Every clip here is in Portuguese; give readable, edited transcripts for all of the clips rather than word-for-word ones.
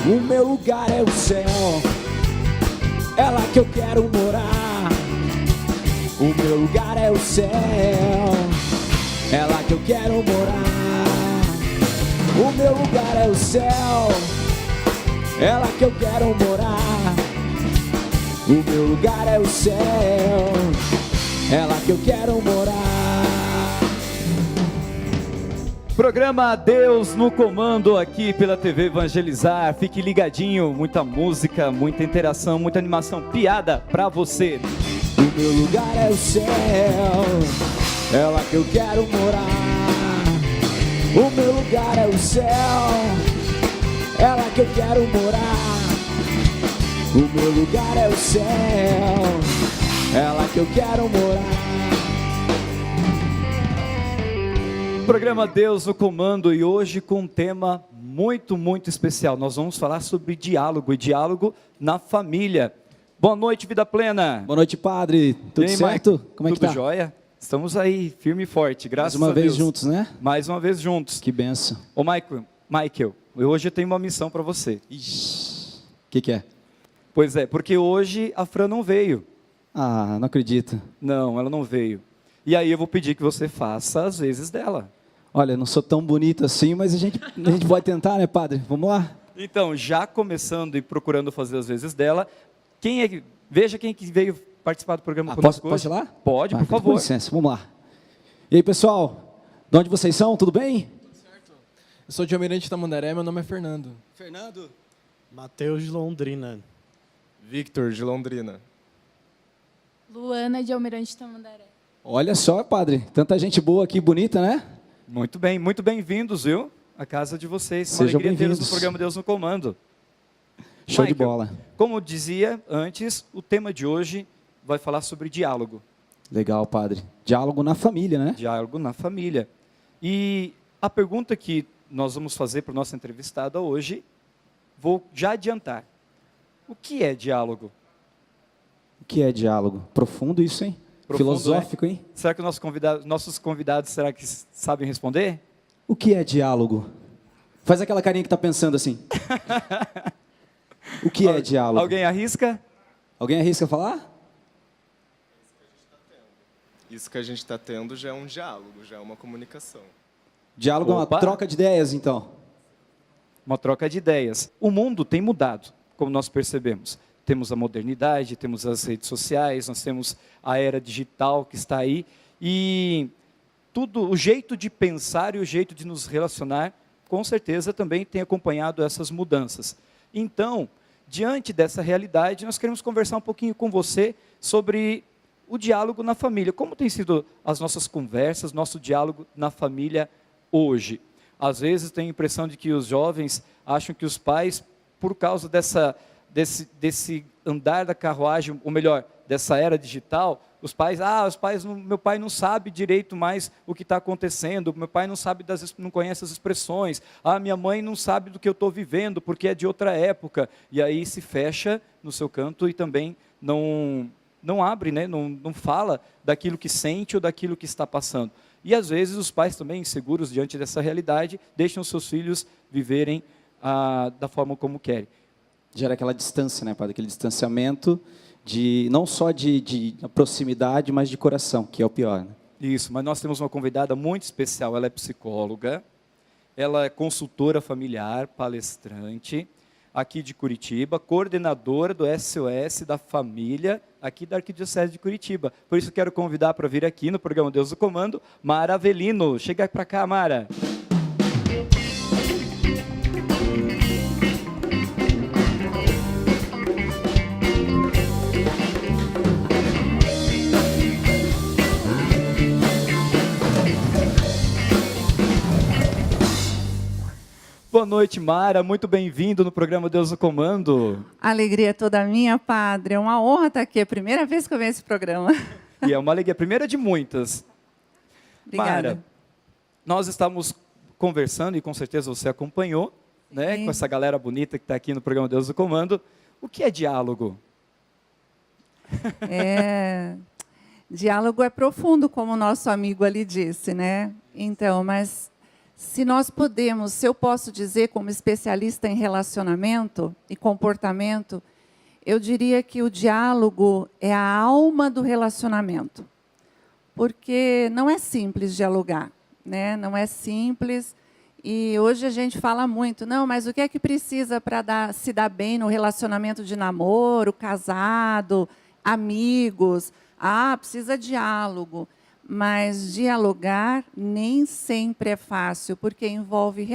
O meu lugar é o céu, é lá que eu quero morar. O meu lugar é o céu, é lá que eu quero morar. O meu lugar é o céu, é lá que eu quero morar. O meu lugar é o céu, é lá que eu quero morar. Programa Deus no Comando aqui pela TV Evangelizar. Fique ligadinho, muita música, muita interação, muita animação, piada pra você. O meu lugar é o céu, é lá que eu quero morar. O meu lugar é o céu, é lá que eu quero morar. O meu lugar é o céu, é lá que eu quero morar. Programa Deus no Comando e hoje com um tema muito especial. Nós vamos falar sobre diálogo e diálogo na família. Boa noite, Vida Plena. Boa noite, padre. Tudo certo? Como é que tá? Tudo jóia? Estamos aí, firme e forte, graças a Deus. Mais uma vez juntos, né? Mais uma vez juntos. Que benção. Ô Michael, hoje eu tenho uma missão para você. Ixi, o que é? Pois é, porque hoje a Fran não veio. Ah, não acredito. Não, ela não veio. E aí eu vou pedir que você faça as vezes dela. Olha, eu não sou tão bonito assim, mas a gente pode tentar, né, padre? Vamos lá? Então, já começando e procurando fazer as vezes dela, veja quem que veio participar do programa conosco hoje. Posso ir lá? Pode, por favor. Com licença, vamos lá. E aí, pessoal, de onde vocês são? Tudo bem? Tudo certo. Eu sou de Almirante Tamandaré, meu nome é Fernando. Fernando. Matheus de Londrina. Victor, de Londrina. Luana, de Almirante Tamandaré. Olha só, padre, tanta gente boa aqui, bonita, né? Muito bem-vindos, viu? A casa de vocês. Sejam alegria tê-los no bem-vindos. programa Deus no Comando. Show de Michael, bola. Como dizia antes, o tema de hoje vai falar sobre diálogo. Legal, padre. Diálogo na família, né? Diálogo na família. E a pergunta que nós vamos fazer para a nossa entrevistada hoje, vou já adiantar. O que é diálogo? O que é diálogo? Profundo isso, hein? Profundo, Filosófico, hein? Será que nossos convidados será que sabem responder? O que é diálogo? Faz aquela carinha que tá pensando assim. O que é diálogo? Alguém arrisca? Alguém arrisca falar? Isso que a gente está tendo já é um diálogo, já é uma comunicação. Diálogo é Opa. uma troca de ideias, então. Uma troca de ideias. O mundo tem mudado, como nós percebemos. Temos a modernidade, temos as redes sociais, nós temos a era digital que está aí. E tudo, o jeito de pensar e o jeito de nos relacionar, com certeza também tem acompanhado essas mudanças. Então, diante dessa realidade, nós queremos conversar um pouquinho com você sobre o diálogo na família. Como tem sido as nossas conversas, nosso diálogo na família hoje? Às vezes tenho a impressão de que os jovens acham que os pais, por causa desse andar da carruagem, ou melhor, dessa era digital, meu pai não sabe direito mais o que está acontecendo, meu pai não conhece as expressões, minha mãe não sabe do que eu estou vivendo, porque é de outra época, e aí se fecha no seu canto e também não abre, né? não fala daquilo que sente ou daquilo que está passando. E às vezes os pais também, inseguros diante dessa realidade, deixam seus filhos viverem da forma como querem. Gera aquela distância, né, padre? Aquele distanciamento não só de proximidade, mas de coração, que é o pior, né? Isso, mas nós temos uma convidada muito especial, ela é psicóloga, ela é consultora familiar, palestrante, aqui de Curitiba, coordenadora do SOS da Família, aqui da Arquidiocese de Curitiba. Por isso quero convidar para vir aqui no programa Deus do Comando, Mara Avelino. Chega para cá, Mara. Boa noite, Mara. Muito bem-vindo no programa Deus no Comando. A alegria é toda minha, padre. É uma honra estar aqui. É a primeira vez que eu venho a esse programa. E é uma alegria, a primeira de muitas. Obrigada. Mara, nós estamos conversando, e com certeza você acompanhou, né, com essa galera bonita que está aqui no programa Deus no Comando. O que é diálogo? Diálogo é profundo, como o nosso amigo ali disse, né? Então, mas se eu posso dizer como especialista em relacionamento e comportamento, eu diria que o diálogo é a alma do relacionamento. Porque não é simples dialogar, né? Não é simples. E hoje a gente fala muito, não, mas o que é que precisa para se dar bem no relacionamento de namoro, casado, amigos? Ah, precisa de diálogo. Mas dialogar nem sempre é fácil, porque envolve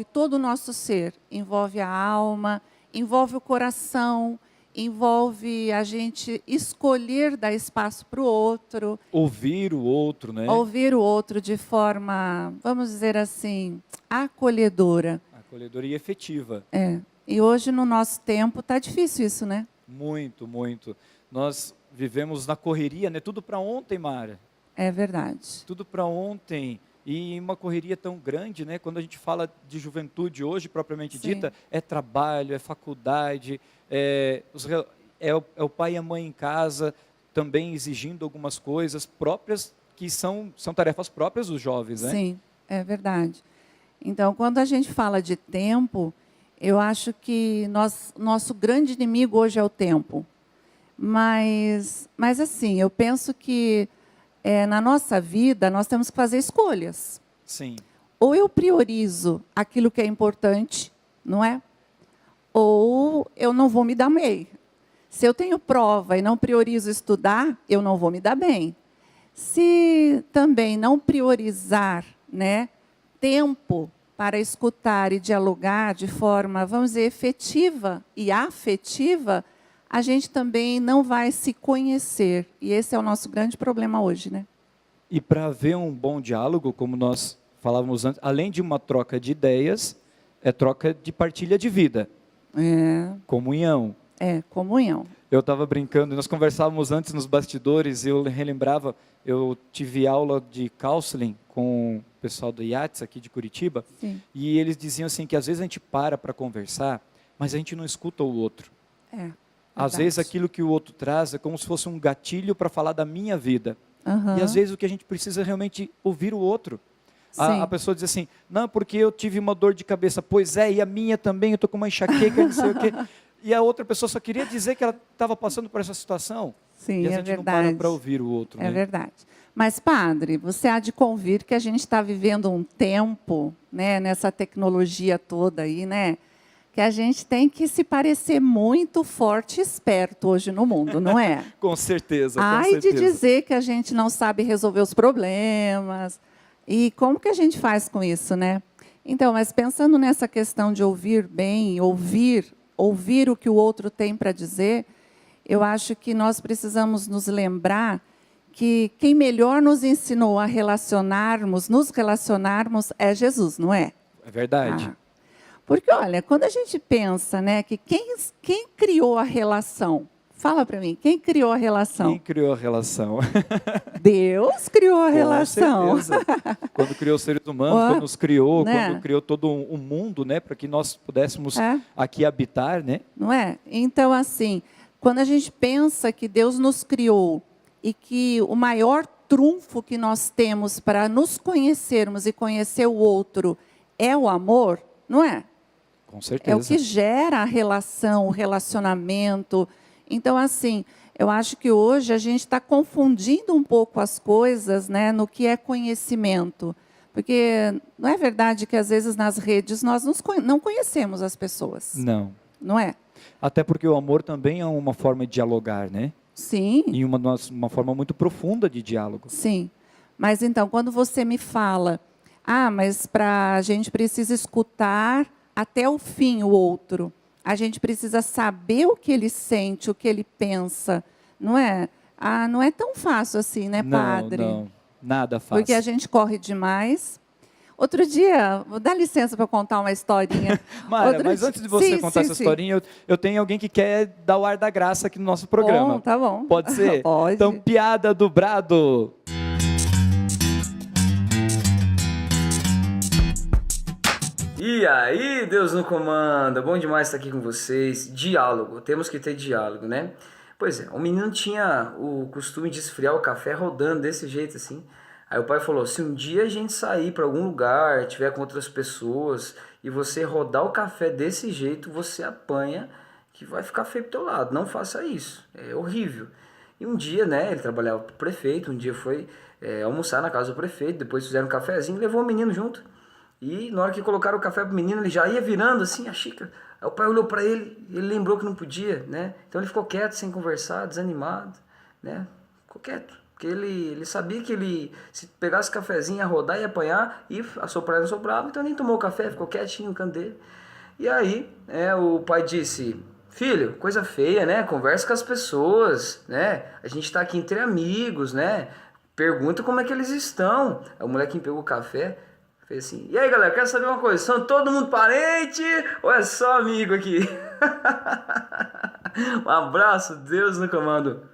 todo o nosso ser, envolve a alma, envolve o coração, envolve a gente escolher dar espaço para o outro. Ouvir o outro, né? Ouvir o outro de forma, vamos dizer assim, acolhedora. Acolhedora e efetiva. É. E hoje, no nosso tempo, está difícil isso, né? Muito, muito. Nós vivemos na correria, né? Tudo para ontem, Mara. É verdade. Tudo para ontem. E uma correria tão grande, né? Quando a gente fala de juventude hoje, propriamente Sim. dita, é trabalho, é faculdade, é o pai e a mãe em casa também exigindo algumas coisas próprias, que são tarefas próprias dos jovens, né? Sim, é verdade. Então, quando a gente fala de tempo, eu acho que nosso grande inimigo hoje é o tempo. Mas assim, eu penso que na nossa vida nós temos que fazer escolhas. Sim. Ou eu priorizo aquilo que é importante, não é? Ou eu não vou me dar bem. Se eu tenho prova e não priorizo estudar, eu não vou me dar bem. Se também não priorizar, né, tempo para escutar e dialogar de forma, vamos dizer, efetiva e afetiva, a gente também não vai se conhecer. E esse é o nosso grande problema hoje, né? E para haver um bom diálogo, como nós falávamos antes, além de uma troca de ideias, é troca de partilha de vida. Comunhão. Comunhão. Eu estava brincando, nós conversávamos antes nos bastidores, eu relembrava, eu tive aula de counseling com o pessoal do IATS aqui de Curitiba, Sim. e eles diziam assim que às vezes a gente para conversar, mas a gente não escuta o outro. Às vezes aquilo que o outro traz é como se fosse um gatilho para falar da minha vida. Uhum. E às vezes o que a gente precisa é realmente ouvir o outro. A pessoa diz assim, não, porque eu tive uma dor de cabeça. Pois é, e a minha também, eu estou com uma enxaqueca, não sei o quê. E a outra pessoa só queria dizer que ela estava passando por essa situação. Sim, e a é gente verdade. não para para ouvir o outro. É né? verdade. Mas, padre, você há de convir que a gente está vivendo um tempo, né, nessa tecnologia toda aí, né, que a gente tem que se parecer muito forte e esperto hoje no mundo, não é? Com certeza, com Ai certeza. de dizer que a gente não sabe resolver os problemas. E como que a gente faz com isso, né? Então, mas pensando nessa questão de ouvir bem, ouvir o que o outro tem para dizer, eu acho que nós precisamos nos lembrar que quem melhor nos ensinou a nos relacionarmos é Jesus, não é? É verdade. Porque, olha, quando a gente pensa, né, que quem criou a relação? Fala para mim, quem criou a relação? Quem criou a relação? Deus criou a relação. Com certeza. Quando criou os seres humanos, quando nos criou, né? quando criou todo um mundo, né, para que nós pudéssemos aqui habitar, né? Não é? Então, assim, quando a gente pensa que Deus nos criou e que o maior trunfo que nós temos para nos conhecermos e conhecer o outro é o amor, não é? Com certeza. É o que gera a relação, o relacionamento. Então, assim, eu acho que hoje a gente está confundindo um pouco as coisas, né, no que é conhecimento. Porque não é verdade que, às vezes, nas redes, nós não conhecemos as pessoas. Não. Não é? Até porque o amor também é uma forma de dialogar, né? Sim. E uma forma muito profunda de diálogo. Sim. Mas, então, quando você me fala, mas a gente precisa escutar até o fim o outro, a gente precisa saber o que ele sente, o que ele pensa, não é? Não é tão fácil assim, né, padre? Não, nada fácil. Porque a gente corre demais. Outro dia, dá licença para contar uma historinha. Mara, mas antes de você contar essa historinha, eu tenho alguém que quer dar o ar da graça aqui no nosso programa. Bom, tá bom. Pode ser? Pode. Então, piada do Brado. E aí, Deus no comando, bom demais estar aqui com vocês. Diálogo, temos que ter diálogo, né? Pois é, o menino tinha o costume de esfriar o café rodando desse jeito assim. Aí o pai falou, se um dia a gente sair para algum lugar, tiver com outras pessoas, e você rodar o café desse jeito, você apanha, que vai ficar feio pro teu lado. Não faça isso, é horrível. E um dia, né, ele trabalhava pro prefeito, um dia foi almoçar na casa do prefeito, depois fizeram um cafezinho, levou o menino junto. E na hora que colocaram o café pro menino, ele já ia virando assim a xícara. Aí o pai olhou para ele, ele lembrou que não podia, né? Então ele ficou quieto, sem conversar, desanimado, né? Ficou quieto, porque ele sabia que ele, se pegasse o cafezinho, ia rodar, ia apanhar, e assoprar não soprava, então nem tomou o café, ficou quietinho no canto dele. E aí, o pai disse, filho, coisa feia, né? Conversa com as pessoas, né? A gente tá aqui entre amigos, né? Pergunta como é que eles estão. Aí o molequinho pegou o café, fez assim, e aí galera, quero saber uma coisa, são todo mundo parente ou é só amigo aqui? Um abraço, Deus no comando.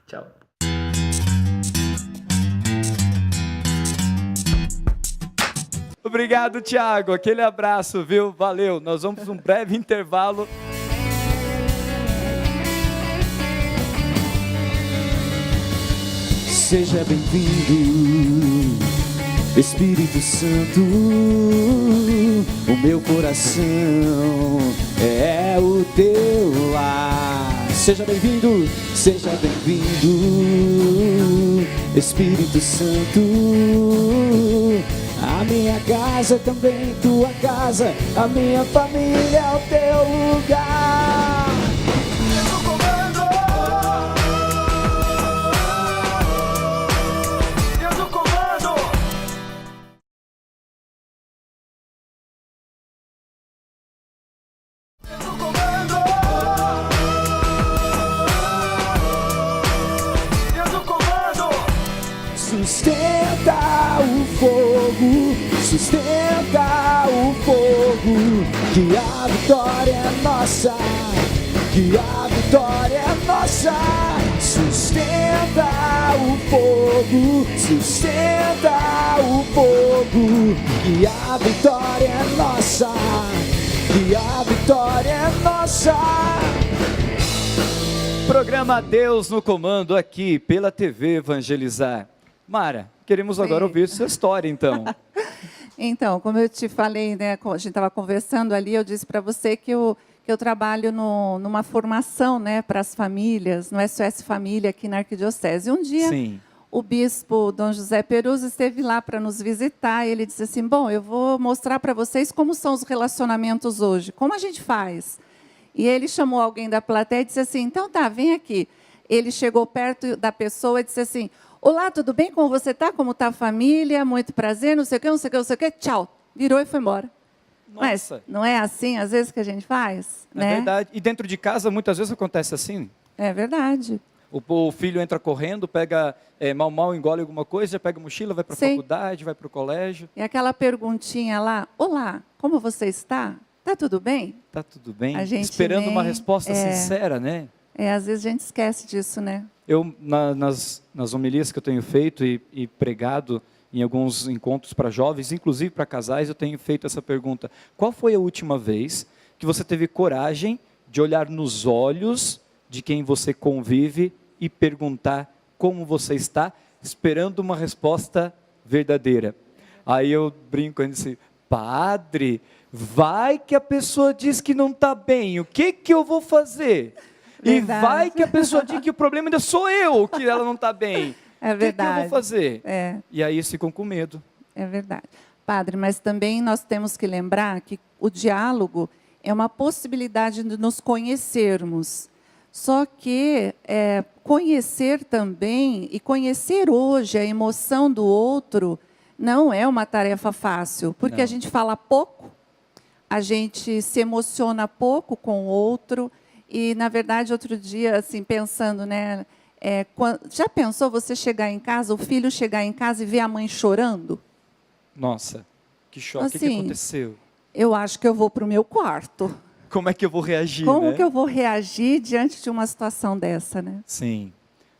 Tchau. Obrigado, Thiago. Aquele abraço, viu? Valeu. Nós vamos para um breve intervalo. Seja bem-vindo, Espírito Santo. O meu coração é o teu lar. Seja bem-vindo, Espírito Santo. A minha casa é também tua casa, a minha família é o teu lugar. Deus no comando, Deus no comando. Deus no comando, Deus no comando. Sustenta o fogo, sustenta o fogo, que a vitória é nossa, que a vitória é nossa. Sustenta o fogo, sustenta o fogo, que a vitória é nossa, que a vitória é nossa. Programa Deus no Comando aqui pela TV Evangelizar. Mara, queremos agora ouvir sua história, então. Então, como eu te falei, né, a gente estava conversando ali, eu disse para você que eu trabalho numa formação, né, para as famílias, no SOS Família aqui na Arquidiocese. Um dia, Sim. o bispo Dom José Peruzzo esteve lá para nos visitar e ele disse assim, bom, eu vou mostrar para vocês como são os relacionamentos hoje, como a gente faz. E ele chamou alguém da plateia e disse assim, então tá, vem aqui. Ele chegou perto da pessoa e disse assim, olá, tudo bem? Como você está? Como está a família? Muito prazer, não sei o quê, não sei o quê, não sei o quê. Tchau. Virou e foi embora. Nossa. Mas não é assim, às vezes, que a gente faz? É né? verdade. E dentro de casa, muitas vezes acontece assim. É verdade. O filho entra correndo, pega mal engole alguma coisa, já pega a mochila, vai para a faculdade, vai para o colégio. E aquela perguntinha lá, olá, como você está? Está tudo bem? Está tudo bem? A gente esperando uma resposta sincera, né? Às vezes a gente esquece disso, né? Eu, nas homilias que eu tenho feito e pregado em alguns encontros para jovens, inclusive para casais, eu tenho feito essa pergunta. Qual foi a última vez que você teve coragem de olhar nos olhos de quem você convive e perguntar como você está, esperando uma resposta verdadeira? Aí eu brinco e disse, padre, vai que a pessoa diz que não está bem, o que eu vou fazer? Verdade. E vai que a pessoa diz que o problema ainda sou eu, que ela não está bem. É verdade. O que eu vou fazer? É. E aí eles ficam com medo. É verdade. Padre, mas também nós temos que lembrar que o diálogo é uma possibilidade de nos conhecermos. Só que conhecer também, e conhecer hoje a emoção do outro, não é uma tarefa fácil, porque a gente fala pouco, a gente se emociona pouco com o outro, e, na verdade, outro dia, assim, pensando, né, já pensou você chegar em casa, o filho chegar em casa e ver a mãe chorando? Nossa, que choque, Assim, o que aconteceu? Eu acho que eu vou para o meu quarto. Como é que eu vou reagir, Como né? que eu vou reagir diante de uma situação dessa, né? Sim.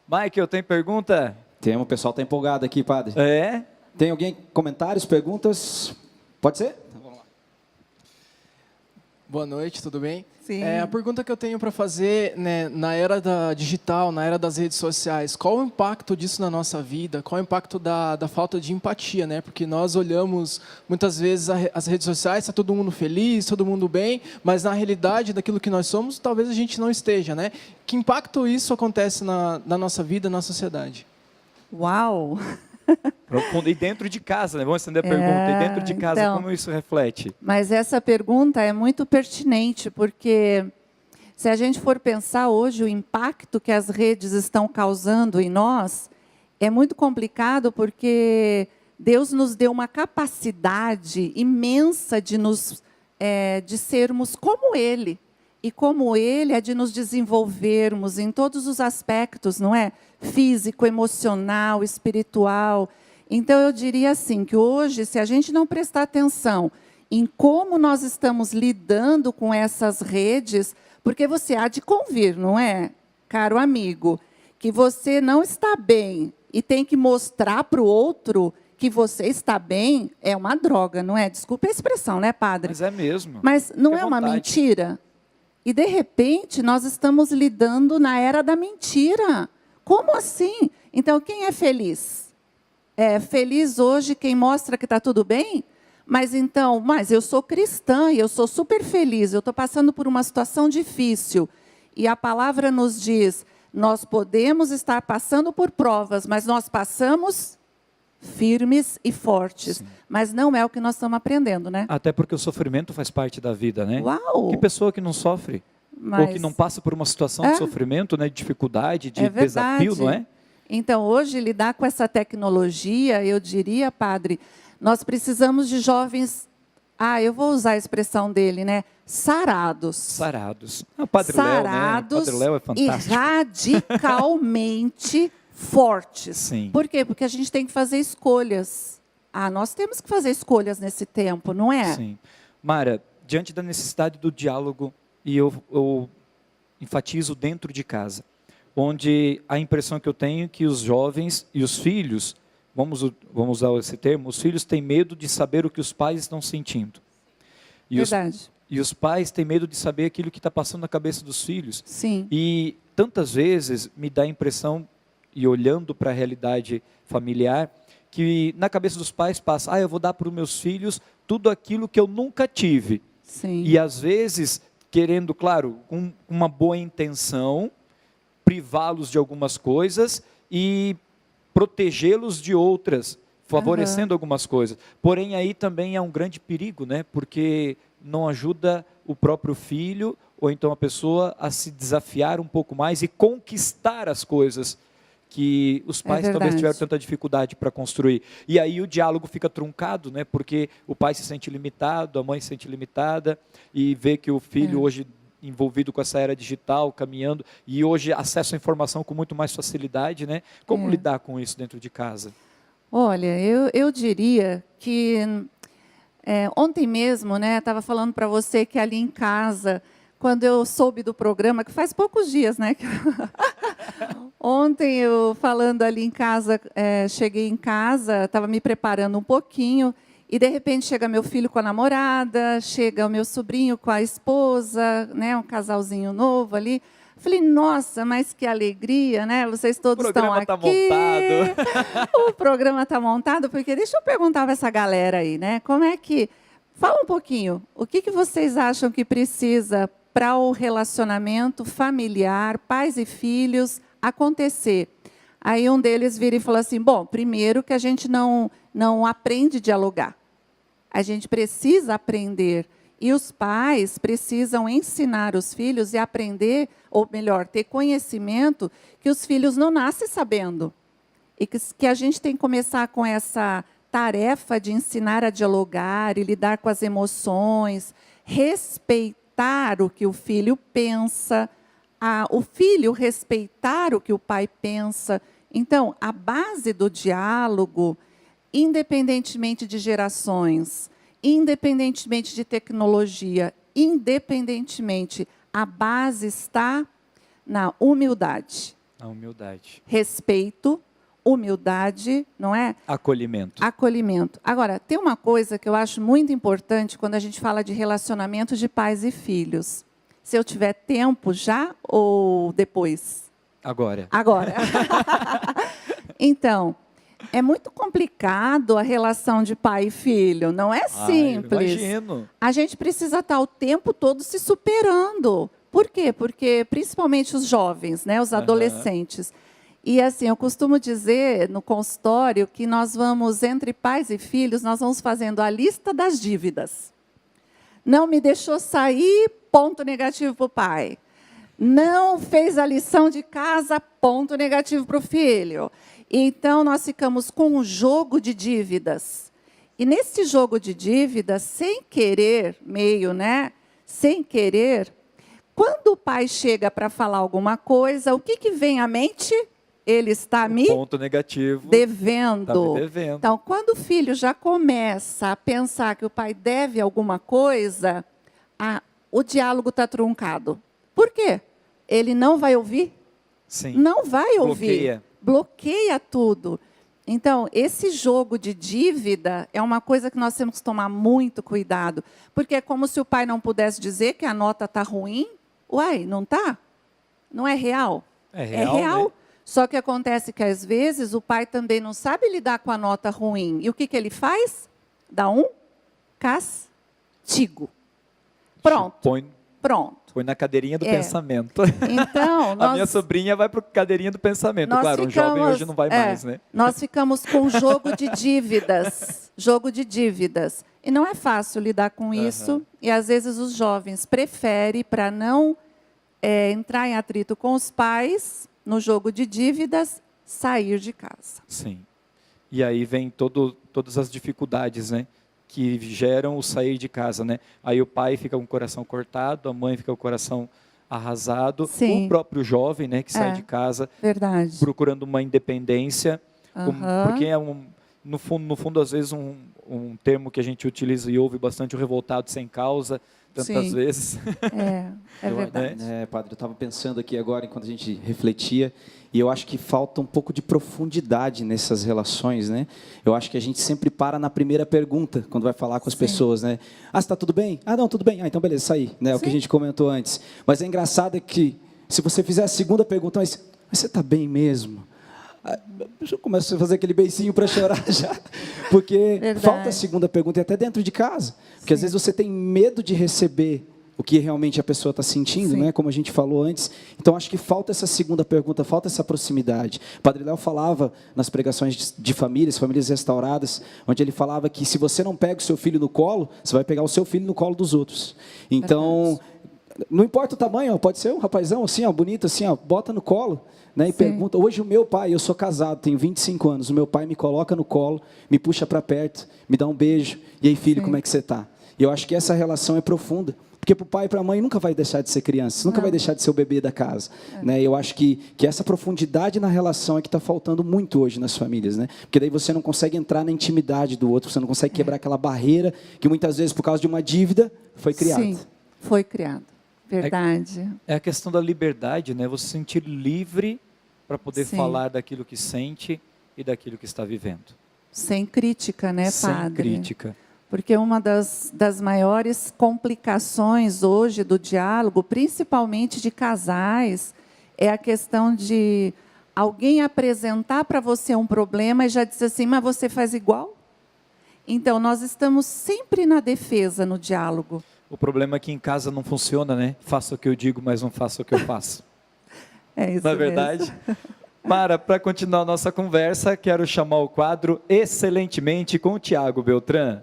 Michael, tem pergunta? O pessoal está empolgado aqui, padre. É? Tem alguém? Comentários, perguntas? Pode ser? Vamos lá. Boa noite, tudo bem? Sim. A pergunta que eu tenho para fazer, né, na era da digital, na era das redes sociais, qual o impacto disso na nossa vida? Qual o impacto da falta de empatia, né? Porque nós olhamos muitas vezes as redes sociais, está todo mundo feliz, todo mundo bem, mas na realidade daquilo que nós somos, talvez a gente não esteja, né? Que impacto isso acontece na nossa vida, na sociedade? Uau! Profundo. E dentro de casa, né? Vamos estender a pergunta. E dentro de casa, então, como isso reflete? Mas essa pergunta é muito pertinente, porque se a gente for pensar hoje o impacto que as redes estão causando em nós, é muito complicado porque Deus nos deu uma capacidade imensa de sermos como Ele. E como Ele é de nos desenvolvermos em todos os aspectos, não é? Físico, emocional, espiritual. Então, eu diria assim, que hoje, se a gente não prestar atenção em como nós estamos lidando com essas redes, porque você há de convir, não é, caro amigo, que você não está bem e tem que mostrar para o outro que você está bem, é uma droga, não é? Desculpe a expressão, né, padre? Mas é mesmo. Mas não Fique à é uma vontade. mentira? E, de repente, nós estamos lidando na era da mentira. Como assim? Então, quem é feliz? É feliz hoje quem mostra que está tudo bem? Mas eu sou cristã e eu sou super feliz. Eu estou passando por uma situação difícil. E a palavra nos diz, nós podemos estar passando por provas, mas nós passamos firmes e fortes. Sim. Mas não é o que nós estamos aprendendo, né? Até porque o sofrimento faz parte da vida, né? Uau! Que pessoa que não sofre? Ou que não passa por uma situação de sofrimento, né, de dificuldade, de desafio, não é? Então, hoje, lidar com essa tecnologia, eu diria, padre, nós precisamos de jovens, eu vou usar a expressão dele, né? Sarados. Sarados. O Padre Léo, né? O Sarados Padre Léo é e fantástico. radicalmente fortes. Sim. Por quê? Porque a gente tem que fazer escolhas. Nós temos que fazer escolhas nesse tempo, não é? Sim. Mara, diante da necessidade do diálogo, e eu enfatizo dentro de casa, onde a impressão que eu tenho é que os jovens e os filhos, vamos usar esse termo, os filhos têm medo de saber o que os pais estão sentindo. Verdade. E os pais têm medo de saber aquilo que está passando na cabeça dos filhos. Sim. E tantas vezes me dá a impressão, e olhando para a realidade familiar, que na cabeça dos pais passa, eu vou dar para os meus filhos tudo aquilo que eu nunca tive. Sim. E às vezes, querendo, claro, com uma boa intenção, privá-los de algumas coisas e protegê-los de outras, favorecendo algumas coisas. Porém, aí também é um grande perigo, né? Porque não ajuda o próprio filho, ou então a pessoa, a se desafiar um pouco mais e conquistar as coisas que os pais talvez tiveram tanta dificuldade para construir. E aí o diálogo fica truncado, né? Porque o pai se sente limitado, a mãe se sente limitada, e vê que o filho hoje envolvido com essa era digital, caminhando, e hoje acesso à informação com muito mais facilidade, né? Como lidar com isso dentro de casa? Olha, eu diria que ontem mesmo, né, estava falando para você que ali em casa, quando eu soube do programa, que faz poucos dias, né? Ontem eu falando ali em casa, cheguei em casa, estava me preparando um pouquinho, e de repente chega meu filho com a namorada, chega o meu sobrinho com a esposa, né, um casalzinho novo ali. Falei, nossa, mas que alegria, né? Vocês todos estão aqui. O programa está montado. O programa está montado, porque deixa eu perguntar para essa galera aí, né? Como é que... Fala um pouquinho, o que vocês acham que precisa para o relacionamento familiar, pais e filhos, acontecer? Aí um deles vira e fala assim, bom, primeiro que a gente não aprende a dialogar. A gente precisa aprender. E os pais precisam ensinar os filhos e aprender, ou melhor, ter conhecimento que os filhos não nascem sabendo. E que a gente tem que começar com essa tarefa de ensinar a dialogar e lidar com as emoções, respeitar o que o filho pensa, o filho respeitar o que o pai pensa. Então, a base do diálogo, independentemente de gerações, independentemente de tecnologia, independentemente, a base está na humildade. A humildade. Respeito, humildade, não é? Acolhimento. Acolhimento. Agora, tem uma coisa que eu acho muito importante quando a gente fala de relacionamento de pais e filhos. Se eu tiver tempo já ou depois? Agora. Agora. Então, é muito complicado a relação de pai e filho, não é simples. Imagino. A gente precisa estar o tempo todo se superando. Por quê? Porque, principalmente os jovens, né, os adolescentes. E assim, eu costumo dizer no consultório que nós vamos, entre pais e filhos, nós vamos fazendo a lista das dívidas. Não me deixou sair, ponto negativo para o pai. Não fez a lição de casa, ponto negativo para o filho. Então, nós ficamos com um jogo de dívidas. E nesse jogo de dívidas, sem querer, meio, né? Sem querer, quando o pai chega para falar alguma coisa, o que vem à mente? Ele está me ponto negativo, devendo. Tá me devendo. Então, quando o filho já começa a pensar que o pai deve alguma coisa, o diálogo está truncado. Por quê? Ele não vai ouvir? Sim. Não vai ouvir. Bloqueia. Bloqueia tudo. Então, esse jogo de dívida é uma coisa que nós temos que tomar muito cuidado. Porque é como se o pai não pudesse dizer que a nota está ruim. Uai, não está? Não é real? É real, né? Só que acontece que, às vezes, o pai também não sabe lidar com a nota ruim. E o que ele faz? Dá um castigo. Pronto. Pronto. Põe na cadeirinha do pensamento. Então, a minha sobrinha vai para a cadeirinha do pensamento. Claro, o jovem hoje não vai mais, né? Nós ficamos com jogo de dívidas. Jogo de dívidas. E não é fácil lidar com isso. E, às vezes, os jovens preferem, para não entrar em atrito com os pais, no jogo de dívidas, sair de casa. Sim. E aí vem todas as dificuldades, né? Que geram o sair de casa, né? Aí o pai fica com o coração cortado, a mãe fica com o coração arrasado, Sim. o próprio jovem, né, que sai de casa, verdade, procurando uma independência, porque é no fundo às vezes um termo que a gente utiliza e ouve bastante, o revoltado sem causa, tantas vezes. É verdade. Padre, eu estava pensando aqui agora, enquanto a gente refletia, e eu acho que falta um pouco de profundidade nessas relações, né? Eu acho que a gente sempre para na primeira pergunta, quando vai falar com as pessoas, né? Ah, você está tudo bem? Ah, não, tudo bem. Ah, então beleza, saí, né? O que a gente comentou antes. Mas é engraçado que, se você fizer a segunda pergunta, mas você está bem mesmo? Eu começo a fazer aquele beicinho para chorar já, porque falta a segunda pergunta, e até dentro de casa, porque às vezes você tem medo de receber o que realmente a pessoa está sentindo, né? Como a gente falou antes. Então, acho que falta essa segunda pergunta, falta essa proximidade. O Padre Léo falava nas pregações de famílias restauradas, onde ele falava que se você não pega o seu filho no colo, você vai pegar o seu filho no colo dos outros. Então, não importa o tamanho, pode ser um rapazão assim, bonito assim, bota no colo. Né, e pergunta, hoje o meu pai, eu sou casado, tenho 25 anos, o meu pai me coloca no colo, me puxa para perto, me dá um beijo, e aí filho, como é que você está? E eu acho que essa relação é profunda, porque para o pai e para a mãe nunca vai deixar de ser criança, nunca vai deixar de ser o bebê da casa. Né? Eu acho que essa profundidade na relação é que está faltando muito hoje nas famílias, né? Porque daí você não consegue entrar na intimidade do outro, você não consegue quebrar aquela barreira que muitas vezes, por causa de uma dívida, foi criada. Sim, foi criada. Verdade. É a questão da liberdade, né? Você se sentir livre para poder falar daquilo que sente e daquilo que está vivendo. Sem crítica, né, Padre? Sem crítica. Porque uma das maiores complicações hoje do diálogo, principalmente de casais, é a questão de alguém apresentar para você um problema e já dizer assim, mas você faz igual? Então, nós estamos sempre na defesa no diálogo. O problema é que em casa não funciona, né? Faça o que eu digo, mas não faça o que eu faço. É isso mesmo. Na verdade. Mara, para continuar a nossa conversa, quero chamar o quadro Excelentemente com o Tiago Beltrán.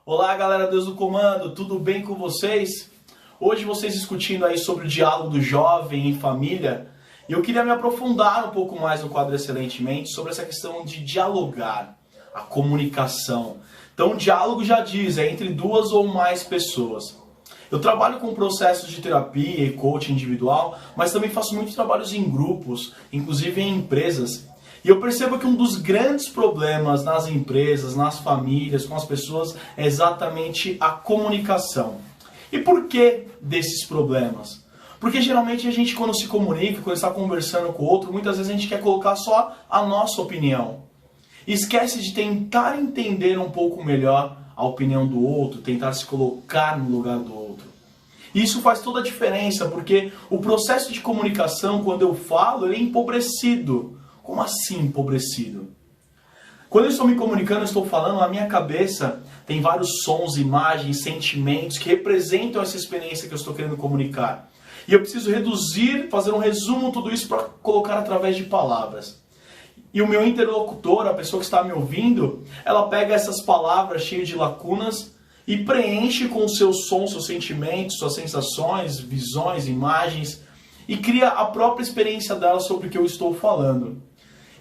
Olá, galera Deus do Comando, tudo bem com vocês? Hoje vocês discutindo aí sobre o diálogo do jovem em família, e eu queria me aprofundar um pouco mais no quadro Excelentemente sobre essa questão de dialogar, a comunicação. Então, o diálogo já diz, é entre duas ou mais pessoas. Eu trabalho com processos de terapia e coaching individual, mas também faço muitos trabalhos em grupos, inclusive em empresas. E eu percebo que um dos grandes problemas nas empresas, nas famílias, com as pessoas, é exatamente a comunicação. E por que desses problemas? Porque geralmente a gente, quando se comunica, quando está conversando com o outro, muitas vezes a gente quer colocar só a nossa opinião. E esquece de tentar entender um pouco melhor a opinião do outro, tentar se colocar no lugar do outro. E isso faz toda a diferença, porque o processo de comunicação, quando eu falo, ele é empobrecido. Como assim empobrecido? Quando eu estou me comunicando, eu estou falando, na minha cabeça tem vários sons, imagens, sentimentos que representam essa experiência que eu estou querendo comunicar. E eu preciso reduzir, fazer um resumo tudo isso para colocar através de palavras. E o meu interlocutor, a pessoa que está me ouvindo, ela pega essas palavras cheias de lacunas e preenche com os seus sons, seus sentimentos, suas sensações, visões, imagens, e cria a própria experiência dela sobre o que eu estou falando.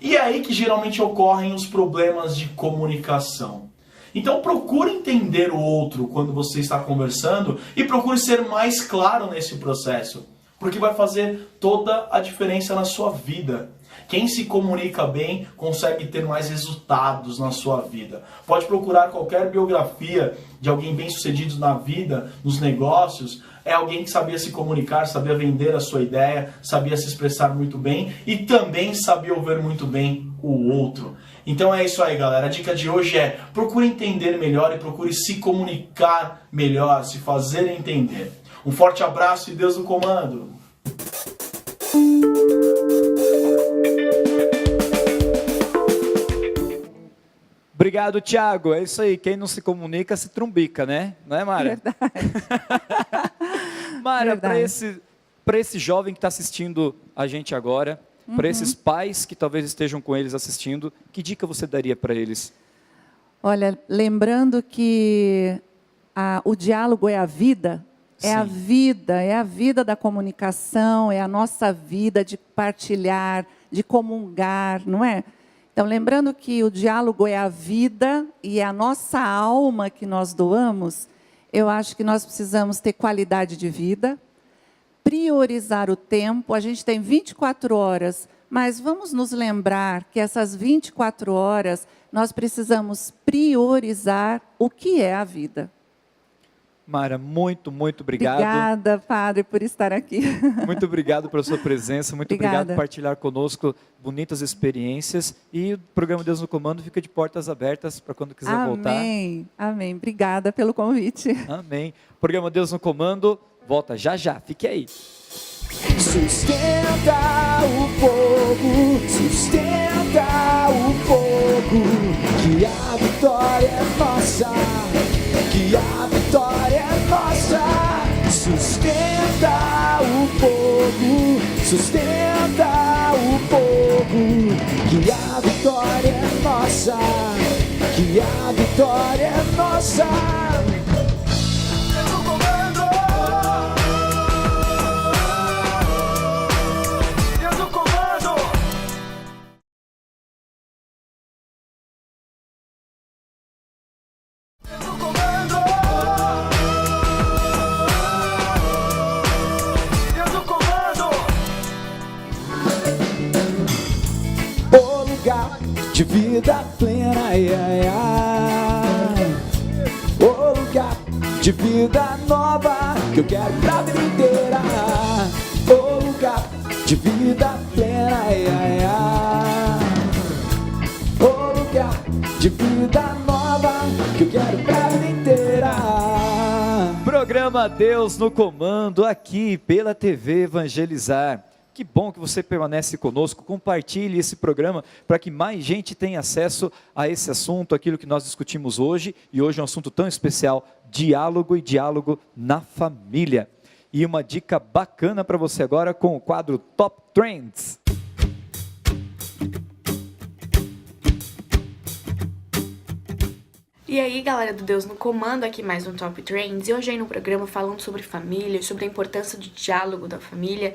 E é aí que geralmente ocorrem os problemas de comunicação. Então procure entender o outro quando você está conversando e procure ser mais claro nesse processo, porque vai fazer toda a diferença na sua vida. Quem se comunica bem consegue ter mais resultados na sua vida. Pode procurar qualquer biografia de alguém bem-sucedido na vida, nos negócios. É alguém que sabia se comunicar, sabia vender a sua ideia, sabia se expressar muito bem e também sabia ouvir muito bem o outro. Então é isso aí, galera. A dica de hoje é: procure entender melhor e procure se comunicar melhor, se fazer entender. Um forte abraço e Deus no comando! Obrigado, Thiago. É isso aí. Quem não se comunica se trumbica, né? Não é, Mara? Verdade. Mara, para esse jovem que está assistindo a gente agora, para esses pais que talvez estejam com eles assistindo, que dica você daria para eles? Olha, lembrando que o diálogo é a vida, é a vida da comunicação, é a nossa vida de partilhar, de comungar, não é? Então, lembrando que o diálogo é a vida e é a nossa alma que nós doamos, eu acho que nós precisamos ter qualidade de vida, priorizar o tempo. A gente tem 24 horas, mas vamos nos lembrar que essas 24 horas nós precisamos priorizar o que é a vida. Mara, muito obrigado. Obrigada, Padre, por estar aqui. Muito obrigado pela sua presença, muito obrigado por partilhar conosco bonitas experiências. E o programa Deus no Comando fica de portas abertas para quando quiser voltar. Amém, amém. Obrigada pelo convite. Amém. O programa Deus no Comando volta já. Fique aí. Sustenta o fogo, que a vitória é nossa, que a vitória é nossa. Sustenta o fogo, que a vitória é nossa, que a vitória é nossa. De vida plena, o lugar de vida nova que eu quero pra vida inteira. O lugar de vida plena, o lugar de vida nova que eu quero pra vida inteira. Programa Deus no Comando, aqui pela TV Evangelizar. Que bom que você permanece conosco, compartilhe esse programa para que mais gente tenha acesso a esse assunto, aquilo que nós discutimos hoje, e hoje é um assunto tão especial, diálogo e diálogo na família. E uma dica bacana para você agora com o quadro Top Trends. E aí, galera do Deus no Comando, aqui mais um Top Trends, e hoje aí no programa falando sobre família, sobre a importância do diálogo da família.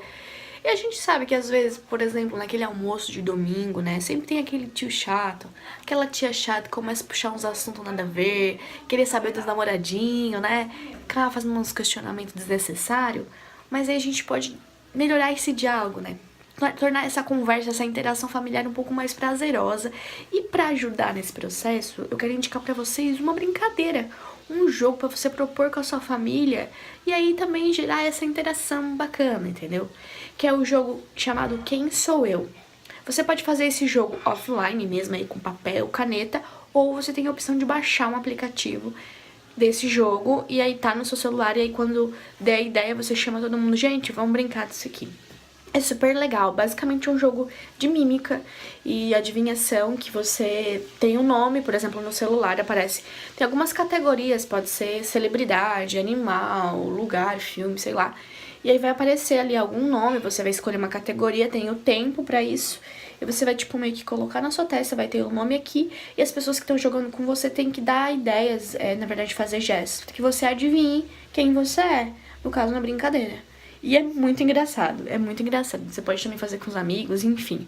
E a gente sabe que às vezes, por exemplo, naquele almoço de domingo, né, sempre tem aquele tio chato, aquela tia chata que começa a puxar uns assuntos nada a ver, querer saber dos namoradinhos, né, ficar fazendo uns questionamentos desnecessários, mas aí a gente pode melhorar esse diálogo, né, tornar essa conversa, essa interação familiar um pouco mais prazerosa. E para ajudar nesse processo, eu quero indicar para vocês uma brincadeira, um jogo para você propor com a sua família e aí também gerar essa interação bacana, entendeu? Que é o jogo chamado Quem Sou Eu? Você pode fazer esse jogo offline mesmo, aí com papel, caneta, ou você tem a opção de baixar um aplicativo desse jogo e aí tá no seu celular, e aí quando der a ideia você chama todo mundo, gente, vamos brincar disso aqui. É super legal, basicamente é um jogo de mímica e adivinhação que você tem um nome, por exemplo, no celular aparece, tem algumas categorias, pode ser celebridade, animal, lugar, filme, sei lá. E aí vai aparecer ali algum nome, você vai escolher uma categoria, tem o tempo pra isso, e você vai tipo meio que colocar na sua testa, vai ter o nome aqui, e as pessoas que estão jogando com você tem que dar ideias, na verdade fazer gestos, que você adivinhe quem você é, no caso na brincadeira. E é muito engraçado, você pode também fazer com os amigos, enfim.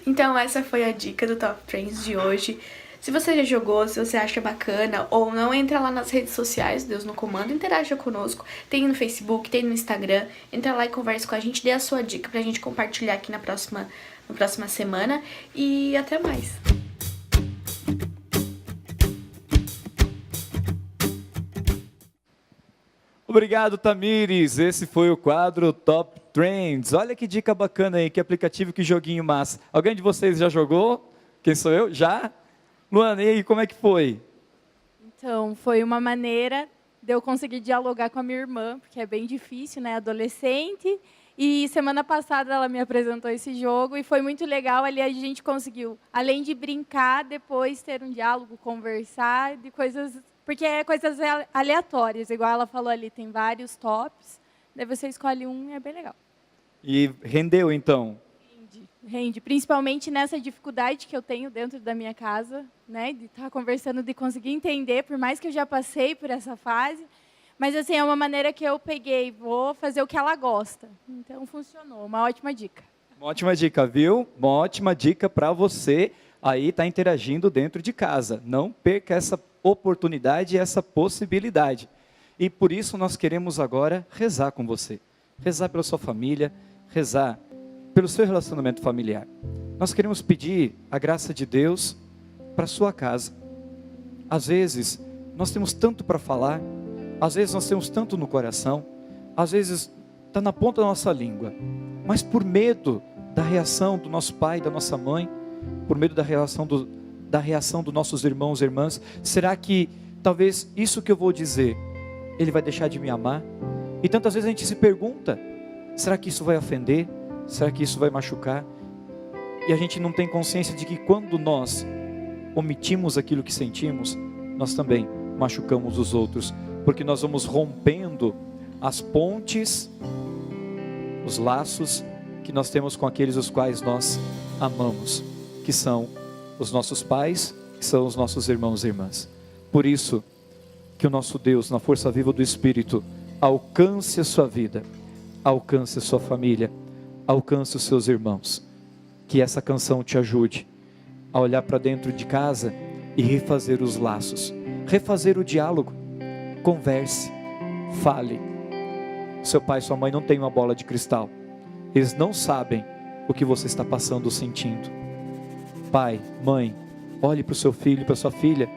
Então essa foi a dica do Top Trends de hoje. Se você já jogou, se você acha bacana ou não, entra lá nas redes sociais, Deus no Comando, interaja conosco. Tem no Facebook, tem no Instagram. Entra lá e conversa com a gente, dê a sua dica pra gente compartilhar aqui na próxima semana. E até mais! Obrigado, Tamires. Esse foi o quadro Top Trends. Olha que dica bacana aí, que aplicativo, que joguinho massa. Alguém de vocês já jogou? Quem sou eu? Já? Luana, e aí, como é que foi? Então, foi uma maneira de eu conseguir dialogar com a minha irmã, porque é bem difícil, né? Adolescente. E semana passada ela me apresentou esse jogo e foi muito legal. Ali a gente conseguiu, além de brincar, depois ter um diálogo, conversar de coisas, porque é coisas aleatórias. Igual ela falou ali, tem vários tops. Daí você escolhe um e é bem legal. E rendeu, então? Rende, principalmente nessa dificuldade que eu tenho dentro da minha casa, né, de estar conversando, de conseguir entender, por mais que eu já passei por essa fase, mas assim, é uma maneira que eu peguei, vou fazer o que ela gosta. Então funcionou, uma ótima dica. Uma ótima dica, viu? Uma ótima dica para você aí estar interagindo dentro de casa. Não perca essa oportunidade e essa possibilidade. E por isso nós queremos agora rezar com você. Rezar pela sua família, rezar pelo seu relacionamento familiar. Nós queremos pedir a graça de Deus para a sua casa. Às vezes, nós temos tanto para falar, às vezes nós temos tanto no coração, às vezes está na ponta da nossa língua, mas por medo da reação do nosso pai, da nossa mãe, por medo da reação dos nossos irmãos e irmãs, será que talvez isso que eu vou dizer, ele vai deixar de me amar? E tantas vezes a gente se pergunta, será que isso vai ofender? Será que isso vai machucar? E a gente não tem consciência de que quando nós omitimos aquilo que sentimos, nós também machucamos os outros, porque nós vamos rompendo as pontes, os laços que nós temos com aqueles os quais nós amamos, que são os nossos pais, que são os nossos irmãos e irmãs. Por isso, que o nosso Deus, na força viva do Espírito, alcance a sua vida, alcance a sua família, alcance os seus irmãos. Que essa canção te ajude a olhar para dentro de casa e refazer os laços, refazer o diálogo. Converse, fale. Seu pai e sua mãe não têm uma bola de cristal, eles não sabem o que você está passando ou sentindo. Pai, mãe, olhe para o seu filho e para a sua filha.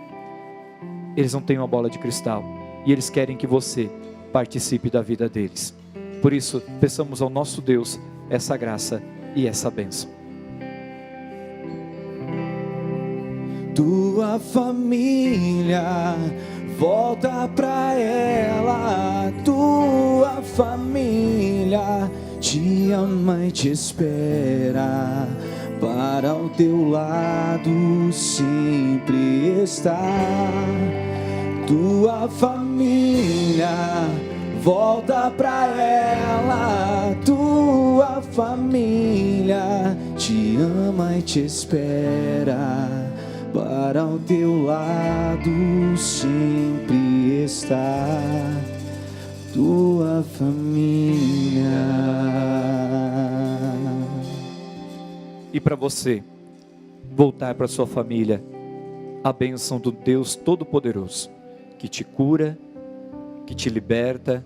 Eles não têm uma bola de cristal e eles querem que você participe da vida deles. Por isso, peçamos ao nosso Deus essa graça e essa bênção. Tua família, volta pra ela. Tua família te ama e te espera. Para o teu lado sempre está. Tua família, volta pra ela. Tua família te ama e te espera. Para o teu lado sempre está. Tua família. E para você voltar para sua família, a bênção do Deus Todo-Poderoso, que te cura, que te liberta,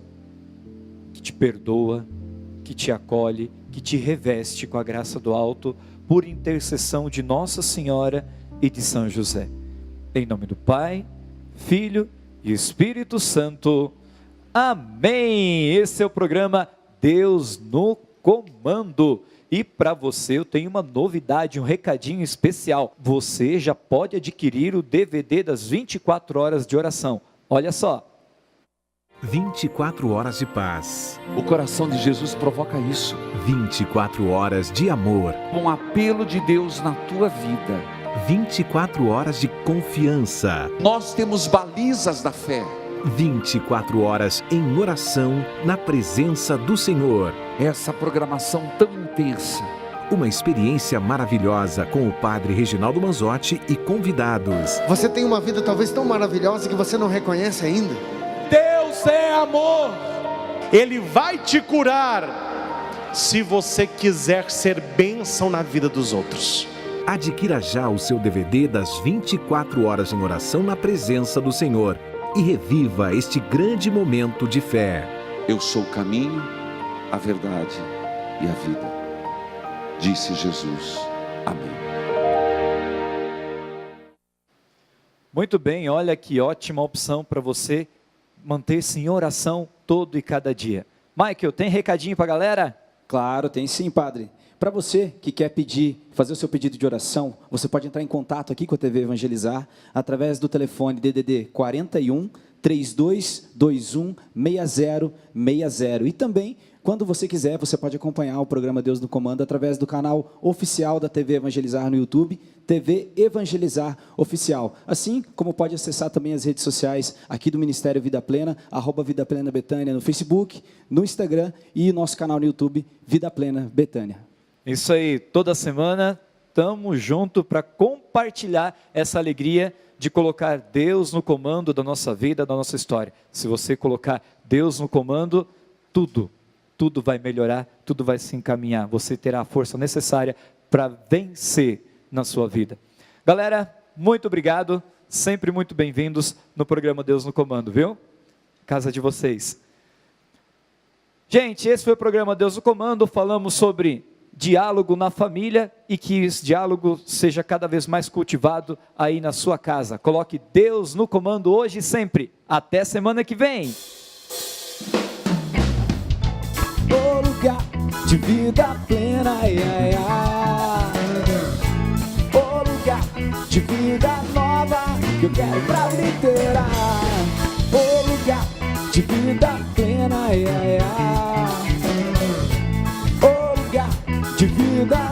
que te perdoa, que te acolhe, que te reveste com a graça do alto, por intercessão de Nossa Senhora e de São José. Em nome do Pai, Filho e Espírito Santo. Amém! Esse é o programa Deus no Comando. E para você eu tenho uma novidade, um recadinho especial. Você já pode adquirir o DVD das 24 horas de oração. Olha só. 24 horas de paz. O coração de Jesus provoca isso. 24 horas de amor. Um apelo de Deus na tua vida. 24 horas de confiança. Nós temos balizas da fé. 24 horas em oração na presença do Senhor. Essa programação tão intensa. Uma experiência maravilhosa com o Padre Reginaldo Manzotti e convidados. Você tem uma vida talvez tão maravilhosa que você não reconhece ainda. Deus é amor. Ele vai te curar se você quiser ser bênção na vida dos outros. Adquira já o seu DVD das 24 horas em oração na presença do Senhor e reviva este grande momento de fé. Eu sou o caminho, a verdade e a vida, disse Jesus. Amém. Muito bem, olha que ótima opção para você manter-se em oração todo e cada dia. Michael, tem recadinho para a galera? Claro, tem sim, padre. Para você que quer fazer o seu pedido de oração, você pode entrar em contato aqui com a TV Evangelizar através do telefone DDD 41 3221 6060. E também, quando você quiser, você pode acompanhar o programa Deus no Comando através do canal oficial da TV Evangelizar no YouTube, TV Evangelizar Oficial. Assim como pode acessar também as redes sociais aqui do Ministério Vida Plena, @Vida Plena Betânia no Facebook, no Instagram e nosso canal no YouTube, Vida Plena Betânia. Isso aí, toda semana estamos juntos para compartilhar essa alegria de colocar Deus no comando da nossa vida, da nossa história. Se você colocar Deus no comando, tudo vai melhorar, tudo vai se encaminhar. Você terá a força necessária para vencer na sua vida. Galera, muito obrigado, sempre muito bem-vindos no programa Deus no Comando, viu? Casa de vocês. Gente, esse foi o programa Deus no Comando, falamos sobre diálogo na família e que esse diálogo seja cada vez mais cultivado aí na sua casa. Coloque Deus no comando hoje e sempre. Até semana que vem. O lugar de vida plena, o lugar de vida nova que eu quero pra vida inteira. O lugar de vida plena, o lugar de vida